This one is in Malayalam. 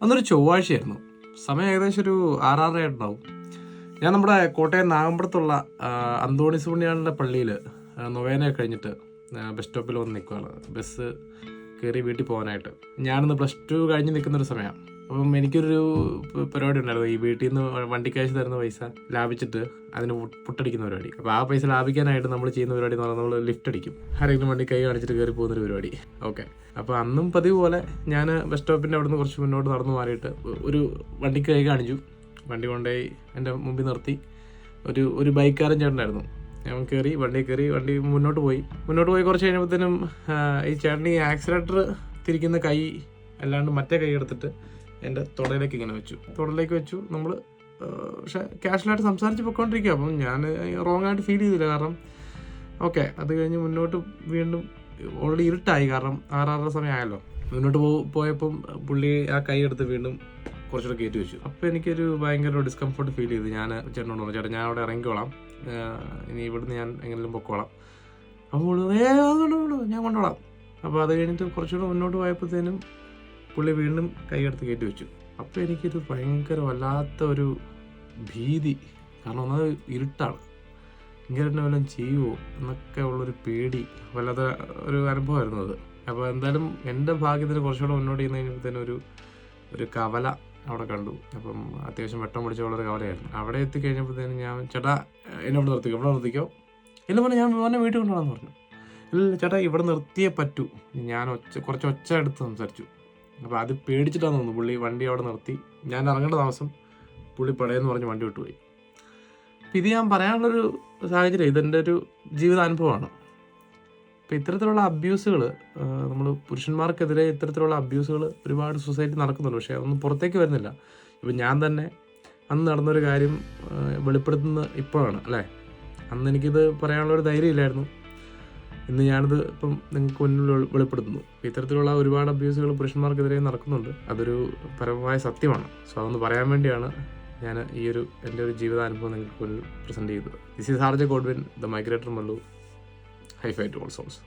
അന്നൊരു ചൊവ്വാഴ്ചയായിരുന്നു. സമയം ഏകദേശം ഒരു 6:30 ഉണ്ടാവും. ഞാൻ നമ്മുടെ കോട്ടയം നാഗമ്പടത്തുള്ള അന്തോണീസ് പുണ്യാളൻ്റെ പള്ളിയിൽ നൊവേനയൊക്കെ കഴിഞ്ഞിട്ട് ബസ് സ്റ്റോപ്പിൽ വന്ന് നിൽക്കുകയാണ്, ബസ് കയറി വീട്ടിൽ പോകാനായിട്ട്. ഞാനിന്ന് +2 കഴിഞ്ഞ് നിൽക്കുന്നൊരു സമയമാണ്. അപ്പം എനിക്കൊരു പരിപാടി ഉണ്ടായിരുന്നു. ഈ വീട്ടിൽ നിന്ന് വണ്ടിക്കാശ് തരുന്ന പൈസ ലാഭിച്ചിട്ട് അതിന് പുട്ടടിക്കുന്ന പരിപാടി. അപ്പോൾ ആ പൈസ ലാഭിക്കാനായിട്ട് നമ്മൾ ചെയ്യുന്ന പരിപാടി എന്ന് പറഞ്ഞാൽ നമ്മൾ ലിഫ്റ്റ് അടിക്കും. ആരെങ്കിലും വണ്ടി കൈ കാണിച്ചിട്ട് കയറി പോകുന്നൊരു പരിപാടി. ഓക്കെ, അപ്പോൾ അന്നും പതിവ് പോലെ ഞാൻ ബസ് സ്റ്റോപ്പിൻ്റെ അവിടെ നിന്ന് കുറച്ച് മുന്നോട്ട് നടന്നു മാറിയിട്ട് ഒരു വണ്ടിക്ക് കൈ കാണിച്ചു. വണ്ടി കൊണ്ടുപോയി എൻ്റെ മുമ്പിൽ നിർത്തി. ഒരു ബൈക്കാരൻ ചേട്ടനായിരുന്നു. ഞാൻ കയറി, വണ്ടി മുന്നോട്ട് പോയി കുറച്ച് കഴിഞ്ഞപ്പോഴത്തേനും ഈ ചേട്ടൻ ഈ ആക്സിലേറ്റർ തിരിക്കുന്ന കൈ അല്ലാണ്ട് മറ്റേ കൈ എടുത്തിട്ട് എൻ്റെ തുടയിലേക്ക് ഇങ്ങനെ വെച്ചു. നമ്മൾ പക്ഷേ കാഷ്വലായിട്ട് സംസാരിച്ച് പൊയ്ക്കൊണ്ടിരിക്കുക. അപ്പം ഞാൻ റോങ് ആയിട്ട് ഫീൽ ചെയ്തില്ല. കാരണം ഓക്കെ, അത് കഴിഞ്ഞ് മുന്നോട്ട് വീണ്ടും ഓൾറെഡി ഇരുട്ടായി, കാരണം 6:30 സമയമായല്ലോ. മുന്നോട്ട് പോയപ്പം പുള്ളി ആ കൈ എടുത്ത് വീണ്ടും കുറച്ചുകൂടെ കയറ്റി വെച്ചു. അപ്പോൾ എനിക്കൊരു ഭയങ്കര ഡിസ്കംഫർട്ട് ഫീൽ ചെയ്തു. ഞാൻ ചേട്ടനോട് പറഞ്ഞു, ചേട്ടാ ഞാൻ അവിടെ ഇറങ്ങിക്കോളാം, ഇനി ഇവിടുന്ന് ഞാൻ എങ്ങനെയും പൊക്കോളാം. അപ്പോൾ ഞാൻ കൊണ്ടോളാം. അപ്പോൾ അത് കഴിഞ്ഞിട്ട് കുറച്ചുകൂടെ മുന്നോട്ട് പോയപ്പോഴത്തേനും പുള്ളി വീണ്ടും കൈയെടുത്ത് കയറ്റി വെച്ചു. അപ്പോൾ എനിക്കൊരു ഭയങ്കര വല്ലാത്ത ഒരു ഭീതി, കാരണം ഒന്നത് ഇരുട്ടാണ്, ഇങ്ങനെ വല്ലതും ചെയ്യുമോ എന്നൊക്കെ ഉള്ളൊരു പേടി, വല്ലാത്ത ഒരു അനുഭവമായിരുന്നു അത്. അപ്പോൾ എന്തായാലും എൻ്റെ ഭാഗ്യത്തിന് കുറച്ചുകൂടെ മുന്നോട്ട് ചെയ്യുന്ന കഴിഞ്ഞപ്പോഴത്തേനും ഒരു കവല അവിടെ കണ്ടു. അപ്പം അത്യാവശ്യം വെട്ടം പിടിച്ചുള്ളൊരു കവലയായിരുന്നു. അവിടെ എത്തിക്കഴിഞ്ഞപ്പോഴത്തേനും ഞാൻ, ചേട്ടാ എന്നെ ഇവിടെ നിർത്തിക്കോ. എന്നെ പറഞ്ഞാൽ ഞാൻ മോനെ വീട്ടിൽ കൊണ്ടുപോകണമെന്ന് പറഞ്ഞു. ഇല്ല ചേട്ടാ, ഇവിടെ നിർത്തിയേ പറ്റൂ. ഞാൻ കുറച്ച് ഒച്ച എടുത്ത് സംസാരിച്ചു. അപ്പോൾ അത് പേടിച്ചിട്ടാന്ന് തോന്നുന്നു പുള്ളി വണ്ടി അവിടെ നിർത്തി. ഞാൻ ഇറങ്ങേണ്ട താമസം പുള്ളി പടയെന്ന് പറഞ്ഞ് വണ്ടി വിട്ടുപോയി. അപ്പം ഇത് ഞാൻ പറയാനുള്ളൊരു സാഹചര്യം, ഇതെൻ്റെ ഒരു ജീവിതാനുഭവമാണ്. അപ്പോൾ ഇത്തരത്തിലുള്ള അബ്യൂസുകൾ, നമ്മൾ പുരുഷന്മാർക്കെതിരെ ഇത്തരത്തിലുള്ള അബ്യൂസുകൾ ഒരുപാട് സൊസൈറ്റി നടക്കുന്നുണ്ട്. പക്ഷേ അതൊന്നും പുറത്തേക്ക് വരുന്നില്ല. ഇപ്പം ഞാൻ തന്നെ അന്ന് നടന്നൊരു കാര്യം വെളിപ്പെടുത്തുന്നത് ഇപ്പോഴാണ് അല്ലേ. അന്ന് എനിക്കിത് പറയാനുള്ളൊരു ധൈര്യം ഇല്ലായിരുന്നു. ഇന്ന് ഞാനിത് ഇപ്പം നിങ്ങൾക്ക് മുന്നിൽ വെളിപ്പെടുത്തുന്നു. ഇത്തരത്തിലുള്ള ഒരുപാട് അബ്യൂസുകൾ പുരുഷന്മാർക്കെതിരെ നടക്കുന്നുണ്ട്. അതൊരു പരമമായ സത്യമാണ്. സോ അതൊന്ന് പറയാൻ വേണ്ടിയാണ് ഞാൻ എൻ്റെ ഒരു ജീവിതാനുഭവം നിങ്ങൾക്ക് മുന്നിൽ പ്രസൻറ്റ് ചെയ്തത്. This is R J Godwin, the migrator Mallu. Hi fi to all souls.